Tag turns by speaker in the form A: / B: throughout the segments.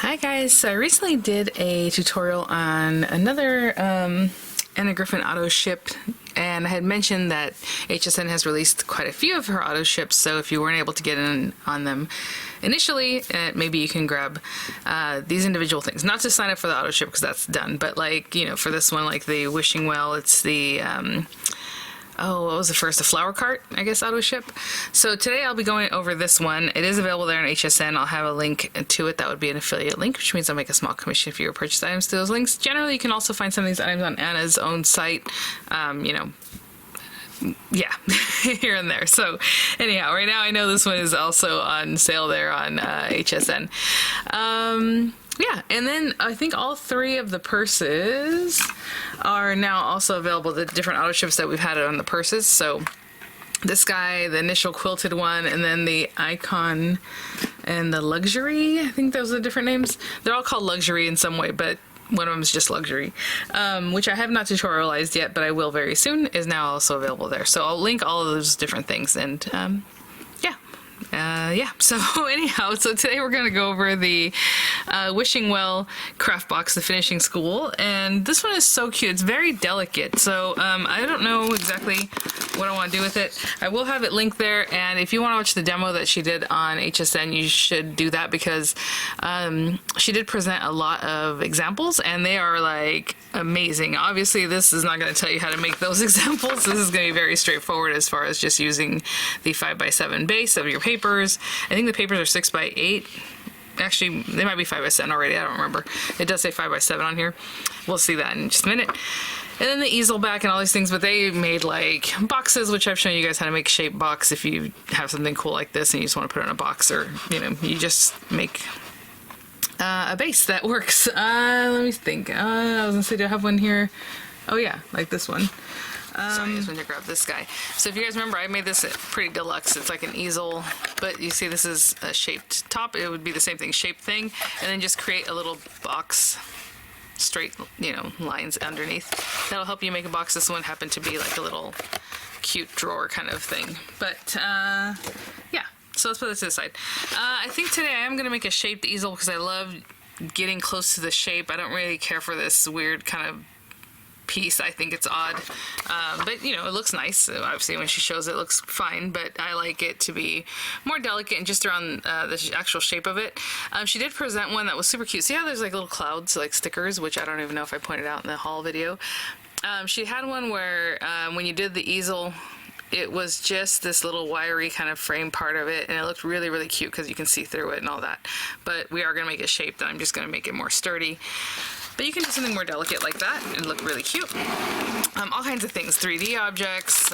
A: Hi guys, so I recently did a tutorial on another Griffin Autoship, and I had mentioned that HSN has released quite a few of her Autoships, so if you weren't able to get in on them initially, maybe you can grab these individual things. Not to sign up for the Autoship because that's done, but like, you know, for this one, like the Wishing Well, it's the what was the first? The flower cart, I guess, auto ship. So today I'll be going over this one. It is available there on HSN. I'll have a link to it. That would be an affiliate link, which means I'll make a small commission if you purchase items to those links. Generally, you can also find some of these items on Anna's own site, yeah, here and there. So anyhow, right now I know this one is also on sale there on HSN. Yeah, and then I think all three of the purses are now also available, the different auto ships that we've had on the purses. So this guy, the initial quilted one, and then the icon and the luxury, I think those are the different names. They're all called luxury in some way, but one of them is just luxury, which I have not tutorialized yet, but I will very soon, is now also available there. So I'll link all of those different things, and yeah, so anyhow, so today we're going to go over the Wishing Well craft box, the finishing school, and this one is so cute. It's very delicate, so I don't know exactly what I want to do with it. I will have it linked there, and if you want to watch the demo that she did on HSN, you should do that, because she did present a lot of examples, and they are like amazing. Obviously, this is not going to tell you how to make those examples. This is going to be very straightforward as far as just using the 5x7 base of your papers. I think the papers are 6x8. Actually, they might be 5x7 already. I don't remember. It does say 5x7 on here. We'll see that in just a minute. And then the easel back and all these things, but they made like boxes, which I've shown you guys how to make shape box if you have something cool like this and you just want to put it in a box, or, you know, you just make a base that works. Let me think. I was gonna say, do I have one here? Oh yeah, like this one. So I just went to grab this guy. So if you guys remember, I made this pretty deluxe. It's like an easel, but you see this is a shaped top. It would be the same thing, shaped thing, and then just create a little box, straight, you know, lines underneath. That'll help you make a box. This one happened to be like a little cute drawer kind of thing. But yeah, so let's put this to the side. I think today I am going to make a shaped easel because I love getting close to the shape. I don't really care for this weird kind of piece. I think it's odd, but you know, it looks nice. So obviously when she shows it, it looks fine, but I like it to be more delicate and just around the actual shape of it. She did present one that was super cute. See how there's like little clouds, like stickers, which I don't even know if I pointed out in the haul video. She had one where when you did the easel, it was just this little wiry kind of frame part of it, and it looked really, really cute because you can see through it and all that. But we are going to make it shaped, and I'm just going to make it more sturdy. But you can do something more delicate like that and look really cute. All kinds of things, 3D objects,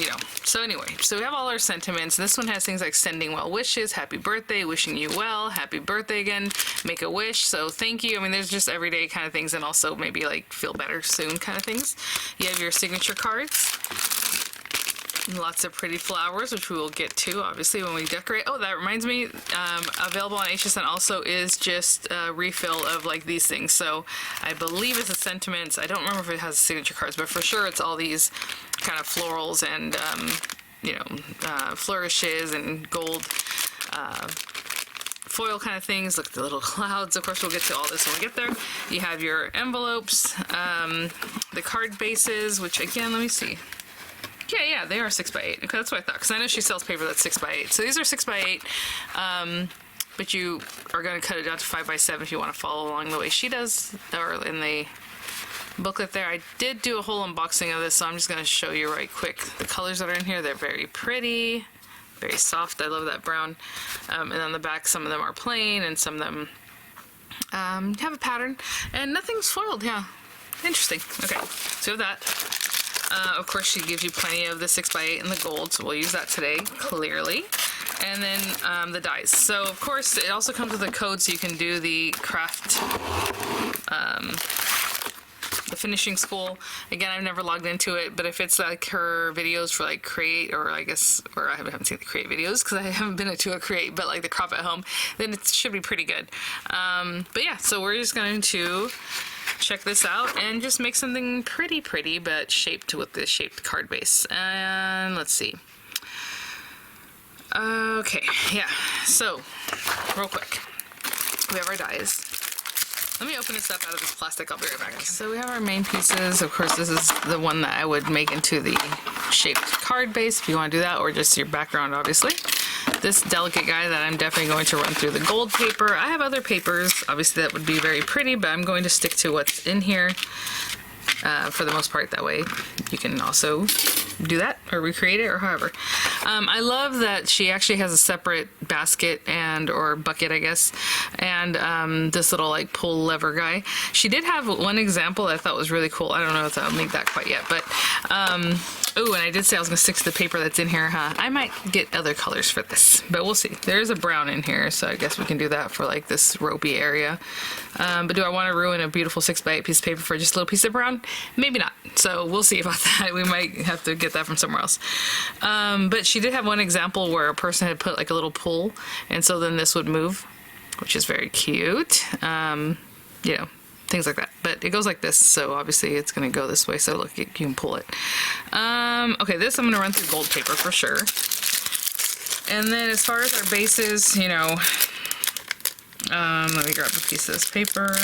A: you know. So anyway, so we have all our sentiments. This one has things like sending well wishes, happy birthday, wishing you well, happy birthday again, make a wish, so thank you. I mean, there's just everyday kind of things, and also maybe like feel better soon kind of things. You have your signature cards. Lots of pretty flowers, which we will get to obviously when we decorate. Oh, that reminds me, available on HSN also is just a refill of like these things. So I believe it's the sentiments. I don't remember if it has signature cards, but for sure it's all these kind of florals and you know, flourishes and gold foil kind of things. Look at the little clouds. Of course, we'll get to all this when we get there. You have your envelopes, the card bases, which again, let me see. Yeah, they are 6x8. Okay, that's what I thought, because I know she sells paper that's 6x8. So these are 6x8, but you are going to cut it down to 5x7 if you want to follow along the way she does, or in the booklet there. I did do a whole unboxing of this, so I'm just going to show you right quick. The colors that are in here, they're very pretty, very soft. I love that brown. And on the back, some of them are plain, and some of them have a pattern, and nothing's foiled. Yeah, interesting. Okay, so we have that. Of course, she gives you plenty of the 6x8 and the gold, so we'll use that today, clearly. And then the dies. So, of course, it also comes with a code so you can do the craft, the finishing school. Again, I've never logged into it, but if it's like her videos for like Create, or I guess, or I haven't seen the Create videos because I haven't been to a Create, but like the crop at home, then it should be pretty good. But yeah, so we're just going to check this out and just make something pretty but shaped with the shaped card base. And let's see. Okay, yeah, so real quick, we have our dies. Let me open this up out of this plastic. I'll be right back. So we have our main pieces. Of course, this is the one that I would make into the shaped card base if you want to do that, or just your background, obviously. This delicate guy that I'm definitely going to run through the gold paper. I have other papers, obviously, that would be very pretty, but I'm going to stick to what's in here for the most part. That way you can also do that or recreate it or however. I love that she actually has a separate basket or bucket, I guess, and this little like pull lever guy. She did have one example that I thought was really cool. I don't know if I'll make that quite yet, but oh, and I did say I was gonna stick to the paper that's in here, huh? I might get other colors for this, but we'll see. There's a brown in here, so I guess we can do that for like this ropey area. But do I want to ruin a beautiful 6x8 piece of paper for just a little piece of brown? Maybe not. So we'll see about that. We might have to get that from somewhere else. But she did have one example where a person had put like a little pull, and so then this would move, which is very cute. You know, things like that. But it goes like this, so obviously it's going to go this way. So look, you can pull it. Okay, this I'm going to run through gold paper for sure. And then as far as our bases, you know, let me grab a piece of this paper.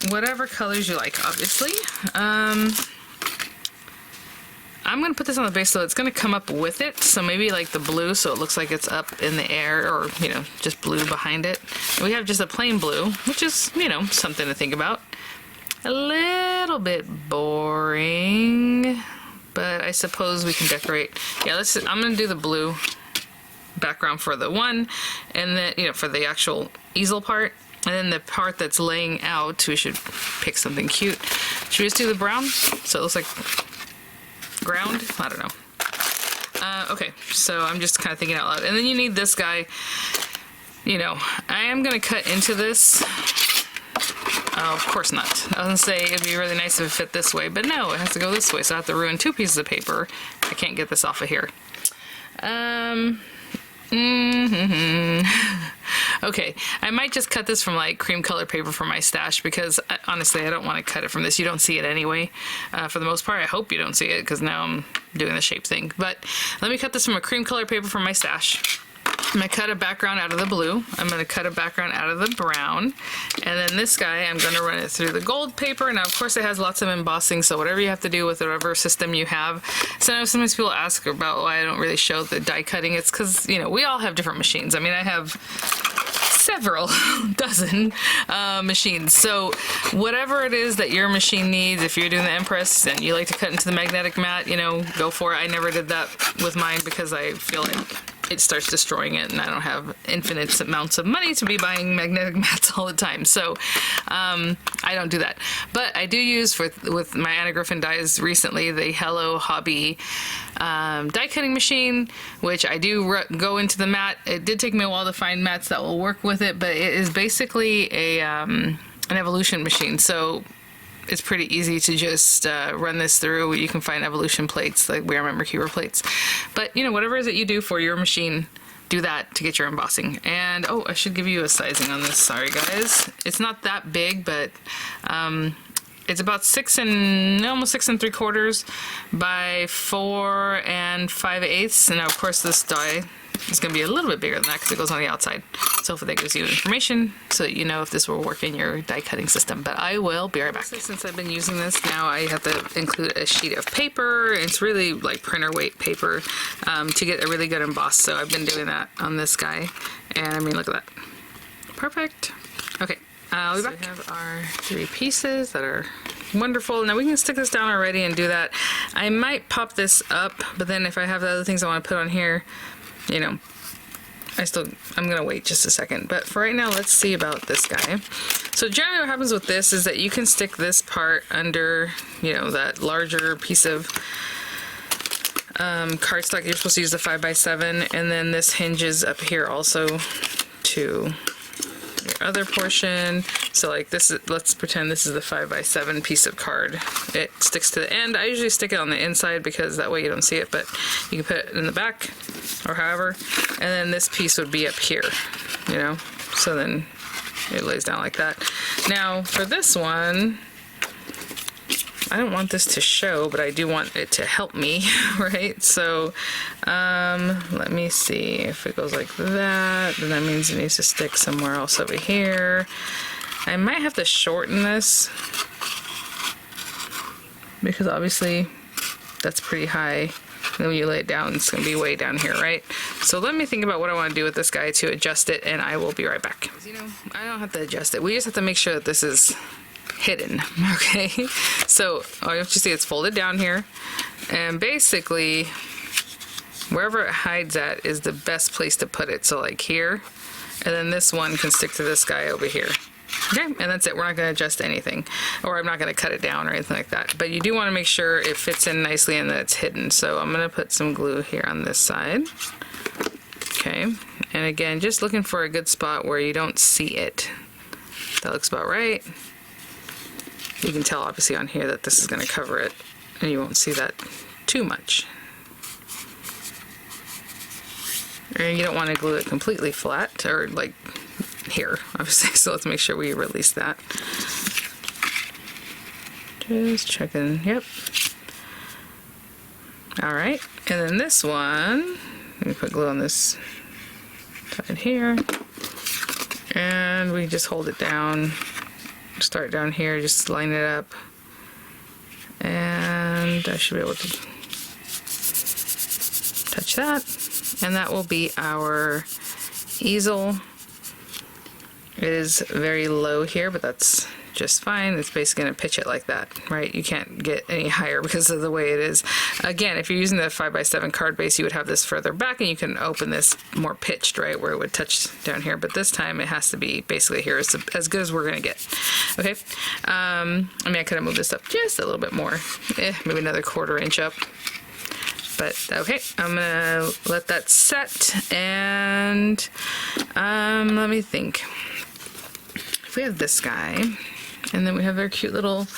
A: Whatever colors you like, obviously. I'm going to put this on the base so it's going to come up with it. So maybe like the blue, so it looks like it's up in the air, or, you know, just blue behind it. And we have just a plain blue, which is, you know, something to think about. A little bit boring, but I suppose we can decorate. Yeah, I'm going to do the blue background for the one, and then, you know, for the actual easel part. And then the part that's laying out, we should pick something cute. Should we just do the brown? So it looks like ground? I don't know. Okay, so I'm just kind of thinking out loud. And then you need this guy. You know, I am going to cut into this. Oh, of course not. I was going to say it'd be really nice if it fit this way, but no, it has to go this way. So I have to ruin two pieces of paper. I can't get this off of here. Okay, I might just cut this from like cream color paper for my stash, because honestly I don't want to cut it from this. You don't see it anyway, for the most part. I hope you don't see it, because now I'm doing the shape thing. But let me cut this from a cream color paper from my stash. I'm going to cut a background out of the blue. I'm going to cut a background out of the brown. And then this guy, I'm going to run it through the gold paper. Now, of course, it has lots of embossing, so whatever you have to do with whatever system you have. So now sometimes people ask about why I don't really show the die cutting. It's because, you know, we all have different machines. I mean, I have several dozen machines. So whatever it is that your machine needs, if you're doing the Empress and you like to cut into the magnetic mat, you know, go for it. I never did that with mine because I feel like it starts destroying it, and I don't have infinite amounts of money to be buying magnetic mats all the time. So I don't do that. But I do use, with my Anna Griffin dies recently, the Hello Hobby die cutting machine, which I do go into the mat. It did take me a while to find mats that will work with it, but it is basically an evolution machine. So it's pretty easy to just run this through. You can find evolution plates, like We Are Member Keeper plates. But, you know, whatever it is that you do for your machine, do that to get your embossing. And, oh, I should give you a sizing on this. Sorry, guys. It's not that big, but it's about almost 6 3/4 by 4 5/8. And now, of course, this die is going to be a little bit bigger than that because it goes on the outside. So hopefully that gives you information so that you know if this will work in your die cutting system. But I will be right back. Since I've been using this, now I have to include a sheet of paper. It's really like printer weight paper to get a really good emboss. So I've been doing that on this guy. And I mean, look at that. Perfect. Okay, I'll be back. We have our 3 pieces that are wonderful. Now we can stick this down already and do that. I might pop this up, but then if I have the other things I want to put on here, you know, I'm gonna wait just a second. But for right now, let's see about this guy. So generally what happens with this is that you can stick this part under, you know, that larger piece of cardstock. You're supposed to use the 5x7, and then this hinges up here also to your other portion. So like this is, let's pretend this is the 5x7 piece of card. It sticks to the end. I usually stick it on the inside because that way you don't see it, but you can put it in the back or however. And then this piece would be up here, you know, so then it lays down like that. Now for this one, I don't want this to show, but I do want it to help me, right? So let me see if it goes like that, then that means it needs to stick somewhere else over here. I might have to shorten this because obviously that's pretty high. And then when you lay it down, it's going to be way down here, right? So let me think about what I want to do with this guy to adjust it, and I will be right back. You know, I don't have to adjust it. We just have to make sure that this is hidden, okay? So all you have to see, it's folded down here, and basically wherever it hides at is the best place to put it. So like here, and then this one can stick to this guy over here. Okay, and that's it. We're not going to adjust anything, or I'm not going to cut it down or anything like that. But you do want to make sure it fits in nicely and that it's hidden. So I'm going to put some glue here on this side. Okay, and again, just looking for a good spot where you don't see it. That looks about right. You can tell obviously on here that this is going to cover it, and you won't see that too much. And you don't want to glue it completely flat, or like here, obviously, so let's make sure we release that. Just checking, yep. All right, and then this one, let me put glue on this side here, and we just hold it down, start down here, just line it up, and I should be able to touch that, and that will be our easel. It is very low here, but that's just fine. It's basically going to pitch it like that, right? You can't get any higher because of the way it is. Again, if you're using the 5x7 card base, you would have this further back, and you can open this more pitched, right, where it would touch down here. But this time it has to be basically here. It's as good as we're going to get. Okay. I mean, I could have moved this up just a little bit more, maybe another 1/4 inch up. But okay, I'm gonna let that set, and let me think. If we have this guy, and then we have our cute little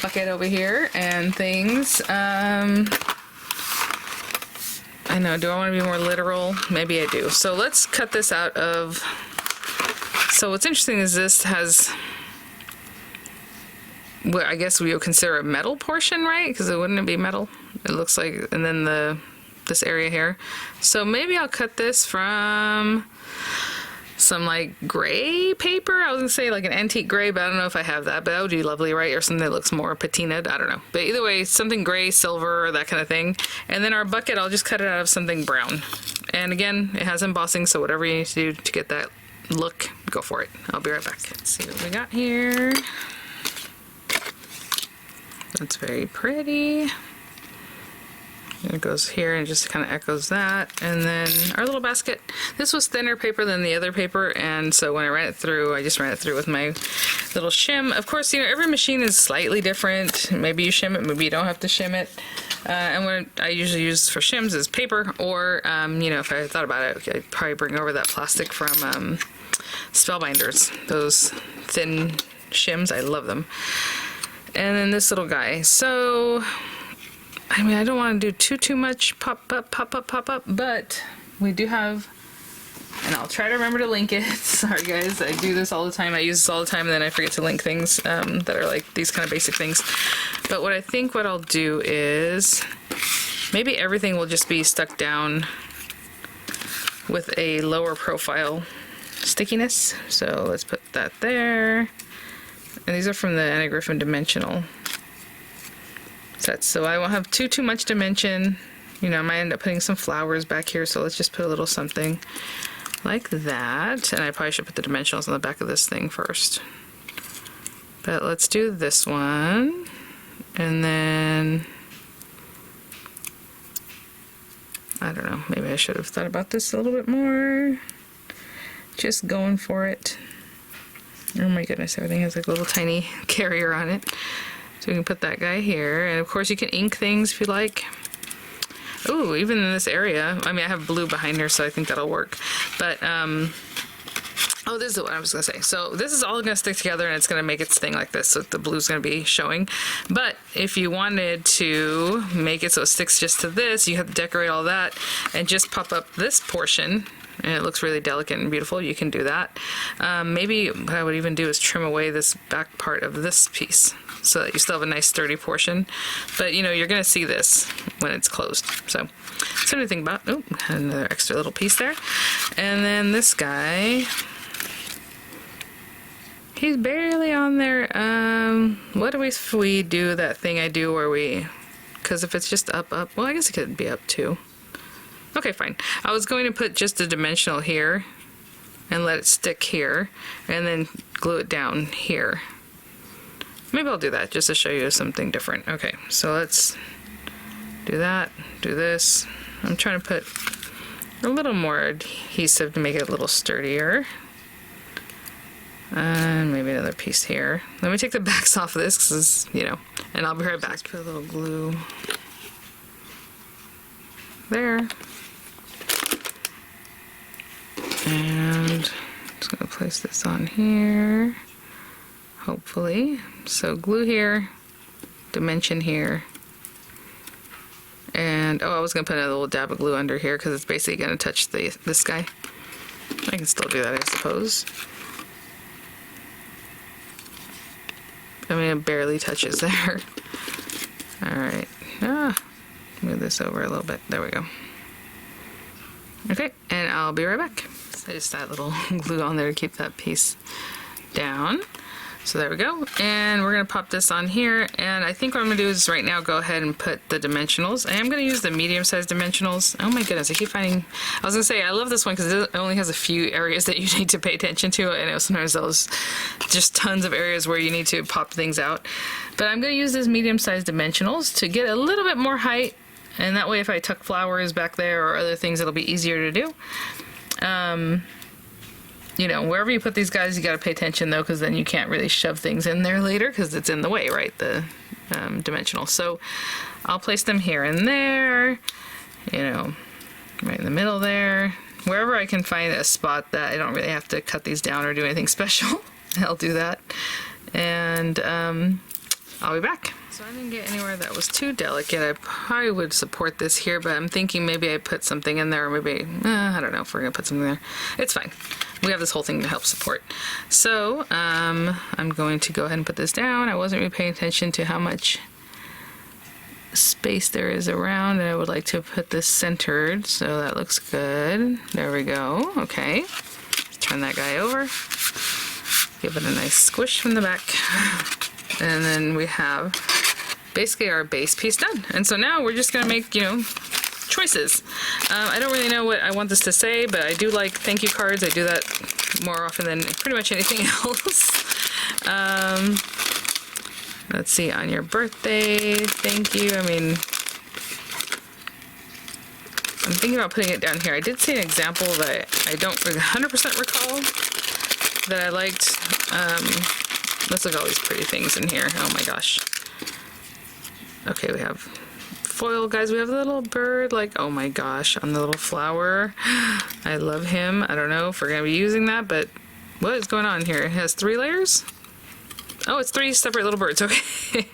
A: bucket over here and things. I know, do I want to be more literal? Maybe I do. So let's cut this out of, so what's interesting is this has what I guess we would consider a metal portion, right? Because it wouldn't be metal. It looks like, and then this area here. So maybe I'll cut this from some like gray paper. I was gonna say like an antique gray, but I don't know if I have that, but that would be lovely, right? Or something that looks more patinaed, I don't know. But either way, something gray, silver, or that kind of thing. And then our bucket, I'll just cut it out of something brown. And again, it has embossing, so whatever you need to do to get that look, go for it. I'll be right back. Let's see what we got here. That's very pretty. And it goes here and just kind of echoes that. And then our little basket. This was thinner paper than the other paper, and so when I ran it through, I just ran it through with my little shim. Of course, you know, every machine is slightly different. Maybe you shim it, maybe you don't have to shim it. And what I usually use for shims is paper, or, you know, if I thought about it, I'd probably bring over that plastic from Spellbinders. Those thin shims, I love them. And then this little guy. So I mean, I don't want to do too much pop up, but we do have, and I'll try to remember to link it. Sorry guys, I do this all the time. I use this all the time, and then I forget to link things that are like these kind of basic things. But what I think what I'll do is maybe everything will just be stuck down with a lower profile stickiness. So let's put that there. And these are from the Griffin dimensional sets, so I won't have too much dimension. You know, I might end up putting some flowers back here, so let's just put a little something like that. And I probably should put the dimensionals on the back of this thing first. But let's do this one, and then I don't know, maybe I should have thought about this a little bit more. Just going for it. Oh my goodness, everything has like a little tiny carrier on it. So we can put that guy here, and of course you can ink things if you like. Ooh, even in this area, I mean, I have blue behind here, so I think that'll work. But, oh, this is what I was gonna say. So this is all gonna stick together, and it's gonna make its thing like this, so the blue's gonna be showing. But if you wanted to make it so it sticks just to this, you have to decorate all that, and just pop up this portion and it looks really delicate and beautiful, you can do that. Maybe what I would even do is trim away this back part of this piece so that you still have a nice sturdy portion. But you know, you're gonna see this when it's closed. So something to think about. Oh, another extra little piece there. And then this guy, he's barely on there. What if we do that thing I do where we, because if it's just up, well, I guess it could be up too. Okay, fine. I was going to put just a dimensional here and let it stick here and then glue it down here. Maybe I'll do that just to show you something different. Okay, so let's do that, do this. I'm trying to put a little more adhesive to make it a little sturdier. And maybe another piece here. Let me take the backs off of this because, you know, and I'll be right back. Put a little glue there. And just gonna place this on here, hopefully. So glue here, dimension here, and oh, I was gonna put another little dab of glue under here because it's basically gonna touch this guy. I can still do that, I suppose. I mean, it barely touches there. All right, move this over a little bit. There we go. Okay, and I'll be right back. So just that little glue on there to keep that piece down. So there we go. And we're gonna pop this on here. And I think what I'm gonna do is right now go ahead and put the dimensionals. I am gonna use the medium-sized dimensionals. Oh my goodness, I keep finding, I was gonna say, I love this one because it only has a few areas that you need to pay attention to. I know sometimes those, just tons of areas where you need to pop things out. But I'm gonna use these medium-sized dimensionals to get a little bit more height. And that way if I tuck flowers back there or other things, it'll be easier to do. You know, wherever you put these guys, you got to pay attention though, because then you can't really shove things in there later because it's in the way, right? The dimensional. So I'll place them here and there, you know, right in the middle there. Wherever I can find a spot that I don't really have to cut these down or do anything special, I'll do that. And I'll be back. So I didn't get anywhere that was too delicate. I probably would support this here, but I'm thinking maybe I put something in there, or maybe, I don't know if we're gonna put something there. It's fine. We have this whole thing to help support. So I'm going to go ahead and put this down. I wasn't really paying attention to how much space there is around, and I would like to put this centered, so that looks good. There we go. Okay. Turn that guy over. Give it a nice squish from the back. And then we have basically our base piece done. And so now we're just gonna make, you know, choices. I don't really know what I want this to say, but I do like thank you cards. I do that more often than pretty much anything else. Let's see, on your birthday, thank you. I mean, I'm thinking about putting it down here. I did see an example that I don't 100% recall that I liked. Let's look at all these pretty things in here. Oh my gosh. Okay, we have foil, guys. We have a little bird, like, oh my gosh, on the little flower. I love him. I don't know if we're gonna be using that, but what is going on here? It has 3 layers? Oh, it's 3 separate little birds. Okay.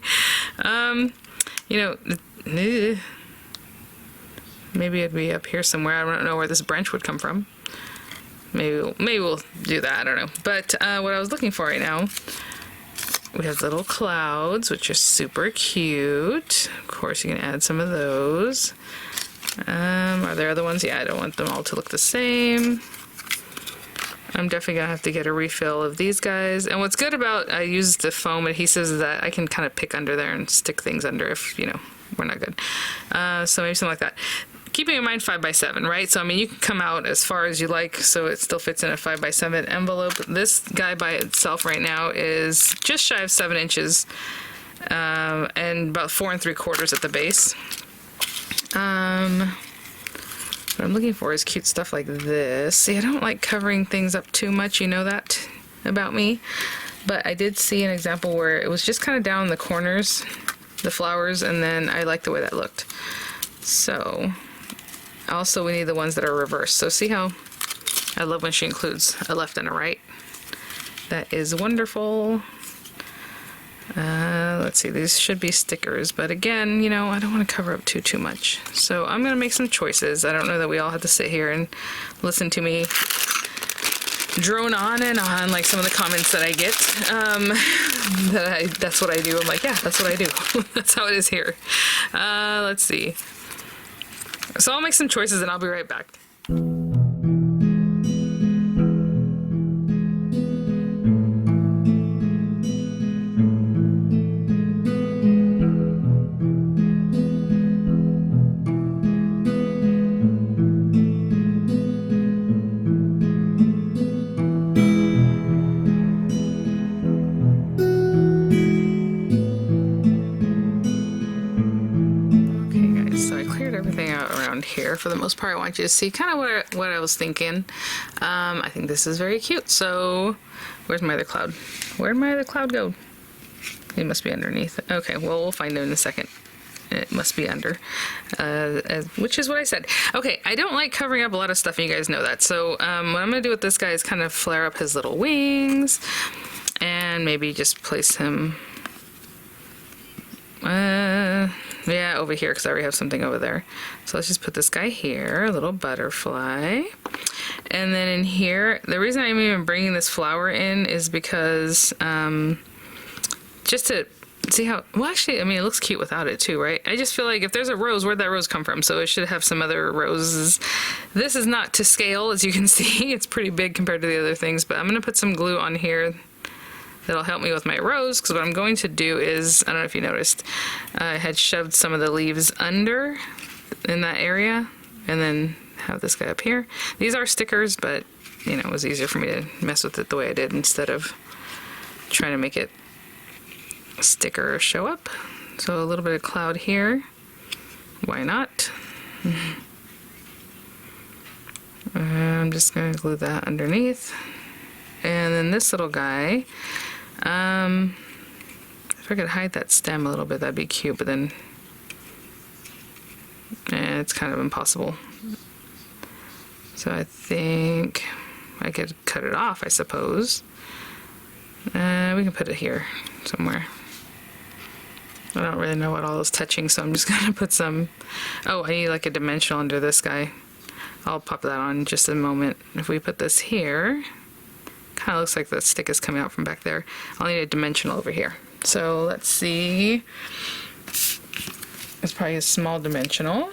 A: You know, maybe it'd be up here somewhere. I don't know where this branch would come from. Maybe we'll do that. I don't know. But what I was looking for right now, we have little clouds, which are super cute. Of course, you can add some of those. Are there other ones? Yeah, I don't want them all to look the same. I'm definitely gonna have to get a refill of these guys. And what's good about I use the foam adhesives is that I can kind of pick under there and stick things under if, you know, we're not good. So maybe something like that. Keeping in mind 5x7, right? So I mean, you can come out as far as you like, so it still fits in a 5x7 envelope. This guy by itself right now is just shy of 7 inches, and about 4 3/4 at the base. What I'm looking for is cute stuff like this. See, I don't like covering things up too much, you know that about me. But I did see an example where it was just kind of down the corners, the flowers, and then I like the way that looked. So also we need the ones that are reversed. So see how I love when she includes a left and a right. That is wonderful. Let's see, these should be stickers, but again, you know, I don't want to cover up too much. So I'm going to make some choices. I don't know that we all have to sit here and listen to me drone on and on like some of the comments that I get. That's what I do. I'm like, yeah, that's what I do. That's how it is here. Let's see. So I'll make some choices and I'll be right back. Here for the most part. I want you to see kind of what I was thinking. I think this is very cute. So where's my other cloud? Where'd my other cloud go? He must be underneath. Okay, well, we'll find him in a second. It must be under, which is what I said. Okay, I don't like covering up a lot of stuff, and you guys know that. So what I'm gonna do with this guy is kind of flare up his little wings and maybe just place him yeah, over here, because I already have something over there. So let's just put this guy here, a little butterfly. And then in here, the reason I'm even bringing this flower in is because just to see how, well, actually, I mean, it looks cute without it too, right? I just feel like if there's a rose, where'd that rose come from? So it should have some other roses. This is not to scale, as you can see. It's pretty big compared to the other things, but I'm going to put some glue on here that'll help me with my rose, because what I'm going to do is, I don't know if you noticed, I had shoved some of the leaves under in that area, and then have this guy up here. These are stickers, but, you know, it was easier for me to mess with it the way I did instead of trying to make it a sticker show up. So a little bit of cloud here. Why not? I'm just going to glue that underneath. And then this little guy, if I could hide that stem a little bit, that'd be cute, but then it's kind of impossible. So I think I could cut it off, I suppose. We can put it here somewhere. I don't really know what all those touching, so I'm just gonna put some, oh, I need like a dimensional under this guy. I'll pop that on in just a moment. If we put this here, kind of looks like the stick is coming out from back there. I'll need a dimensional over here. So let's see. It's probably a small dimensional.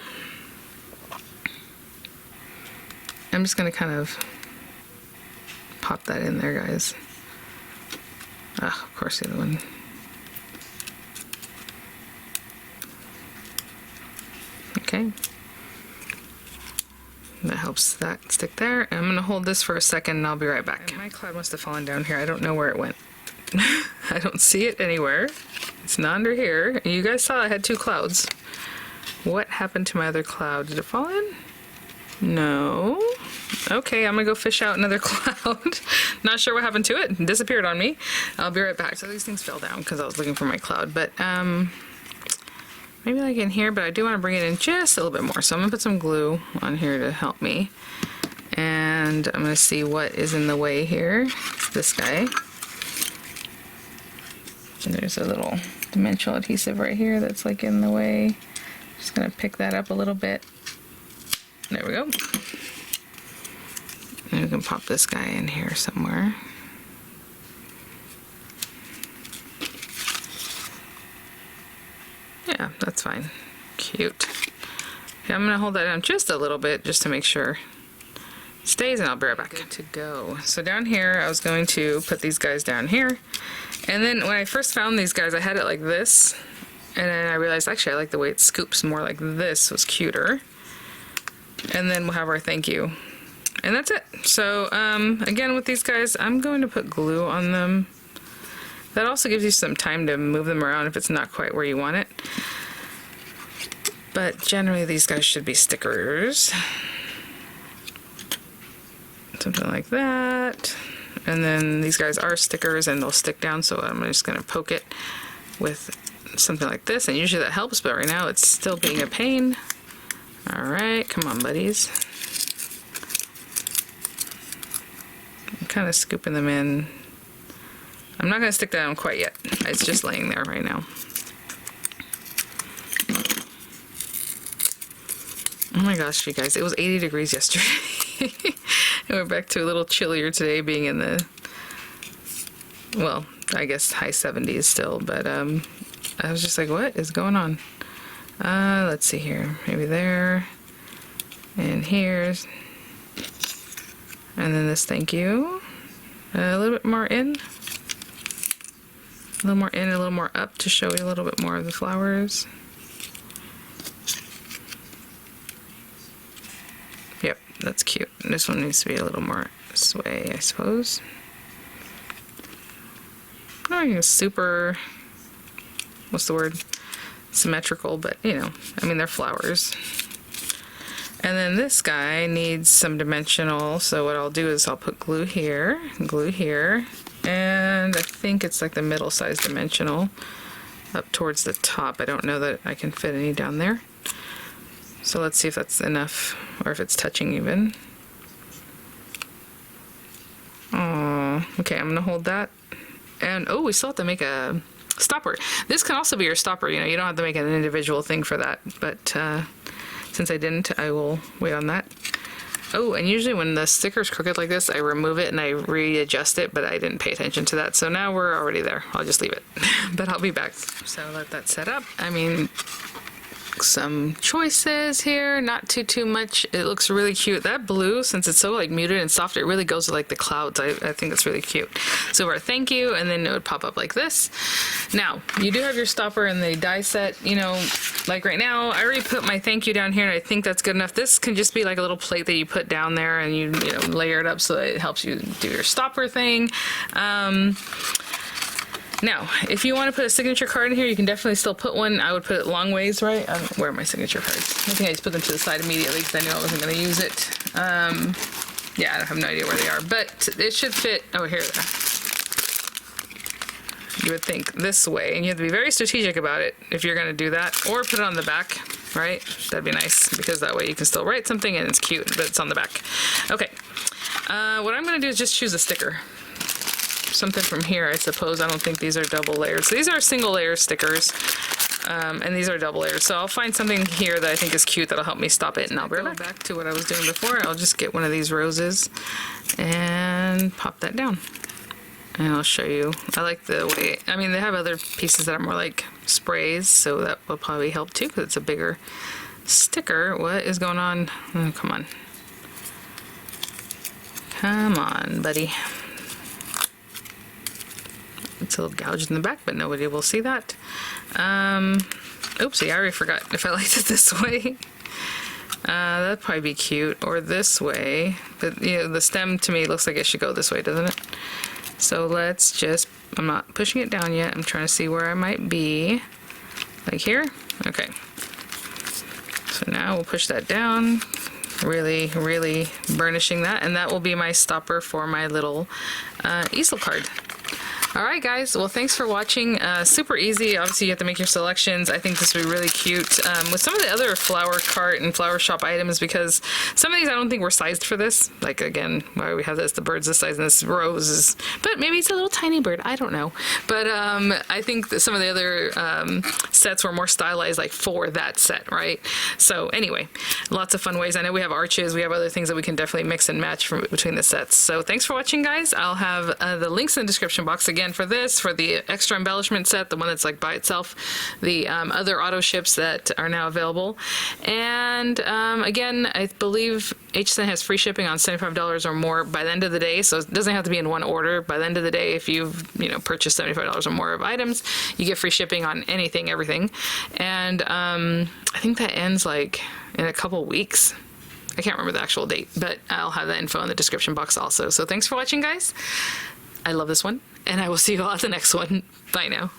A: I'm just going to kind of pop that in there, guys. Of course, the other one. Okay. That helps that stick there. I'm going to hold this for a second and I'll be right back. My cloud must have fallen down here. I don't know where it went. I don't see it anywhere. It's not under here. You guys saw I had two clouds. What happened to my other cloud? Did it fall in? No. Okay, I'm gonna go fish out another cloud. Not sure what happened to it. It disappeared on me. I'll be right back. So these things fell down because I was looking for my cloud, but maybe like in here, but I do want to bring it in just a little bit more. So I'm gonna put some glue on here to help me. And I'm gonna see what is in the way here. It's this guy. And there's a little dimensional adhesive right here that's like in the way. Just gonna pick that up a little bit. There we go. And we can pop this guy in here somewhere. Yeah, that's fine. Cute. Okay, I'm gonna hold that down just a little bit just to make sure it stays, and I'll be right back. Good to go. So down here, I was going to put these guys down here. And then when I first found these guys, I had it like this. And then I realized, actually, I like the way it scoops more like this. Was cuter. And then we'll have our thank you. And that's it. So, again, with these guys, I'm going to put glue on them. That also gives you some time to move them around if it's not quite where you want it. But generally, these guys should be stickers. Something like that. And then these guys are stickers and they'll stick down, so I'm just going to poke it with something like this. And usually that helps, but right now it's still being a pain. Alright, come on, buddies. I'm kind of scooping them in I'm not gonna stick that on quite yet. It's just laying there right now. Oh my gosh, you guys, it was 80 degrees yesterday. And we're back to a little chillier today, being in the, well, I guess high 70s still, but I was just like, what is going on? Let's see here, maybe there, and here, and then this thank you. A little bit more in, a little more in, a little more up to show you a little bit more of the flowers. Yep, that's cute. This one needs to be a little more sway, I suppose. Not even super, what's the word? Symmetrical, but you know, I mean, they're flowers. And then this guy needs some dimensional, so what I'll do is I'll put glue here, and I think it's like the middle size dimensional up towards the top. I don't know that I can fit any down there. So let's see if that's enough, or if it's touching even. Oh, okay, I'm gonna hold that. And oh, we still have to make a stopper. This can also be your stopper, you know, you don't have to make an individual thing for that, but since I didn't, I will wait on that. Oh, and usually when the sticker's crooked like this, I remove it and I readjust it, but I didn't pay attention to that, so now we're already there. I'll just leave it, but I'll be back. So let that set up. I mean, some choices here, not too much. It looks really cute. That blue, since it's so like muted and soft, it really goes with like the clouds. I think it's really cute. So our thank you, and then it would pop up like this. Now you do have your stopper and the die set, you know, like right now I already put my thank you down here, and I think that's good enough. This can just be like a little plate that you put down there, and you know, layer it up so that it helps you do your stopper thing. Now, if you want to put a signature card in here, you can definitely still put one. I would put it long ways, right? Where are my signature cards? I think I just put them to the side immediately because I knew I wasn't going to use it. Yeah, I have no idea where they are, but it should fit. Oh, here they are. You would think this way, and you have to be very strategic about it if you're going to do that, or put it on the back, right? That'd be nice, because that way you can still write something and it's cute, but it's on the back. Okay, what I'm going to do is just choose a sticker. Something from here, I suppose. I don't think these are double layers. So these are single layer stickers, and these are double layers. So I'll find something here that I think is cute that'll help me stop it, and I'll go back to what I was doing before. I'll just get one of these roses and pop that down. And I'll show you. I like the way, I mean, they have other pieces that are more like sprays, so that will probably help too, because it's a bigger sticker. What is going on? Oh, come on. Come on, buddy. It's a little gouged in the back, but nobody will see that. Oopsie, I already forgot if I liked it this way. That'd probably be cute, or this way. But you know, the stem to me looks like it should go this way, doesn't it? So let's just, I'm not pushing it down yet. I'm trying to see where I might be. Like here? Okay. So now we'll push that down. Really, really burnishing that. And that will be my stopper for my little easel card. Alright guys, well thanks for watching. Super easy. Obviously you have to make your selections. I think this would be really cute with some of the other flower cart and flower shop items, because some of these I don't think were sized for this. Like again, why we have this, the bird's this size and this rose is, but maybe it's a little tiny bird, I don't know. But I think that some of the other sets were more stylized like for that set, right? So anyway, lots of fun ways. I know we have arches, we have other things that we can definitely mix and match from between the sets. So thanks for watching guys. I'll have the links in the description box again for this, for the extra embellishment set, the one that's like by itself, the other auto ships that are now available, and again, I believe HSN has free shipping on $75 or more by the end of the day, so it doesn't have to be in one order. By the end of the day, if you've purchased $75 or more of items, you get free shipping on anything, everything, and I think that ends like in a couple weeks. I can't remember the actual date, but I'll have that info in the description box also. So thanks for watching guys. I love this one, and I will see you all at the next one. Bye now.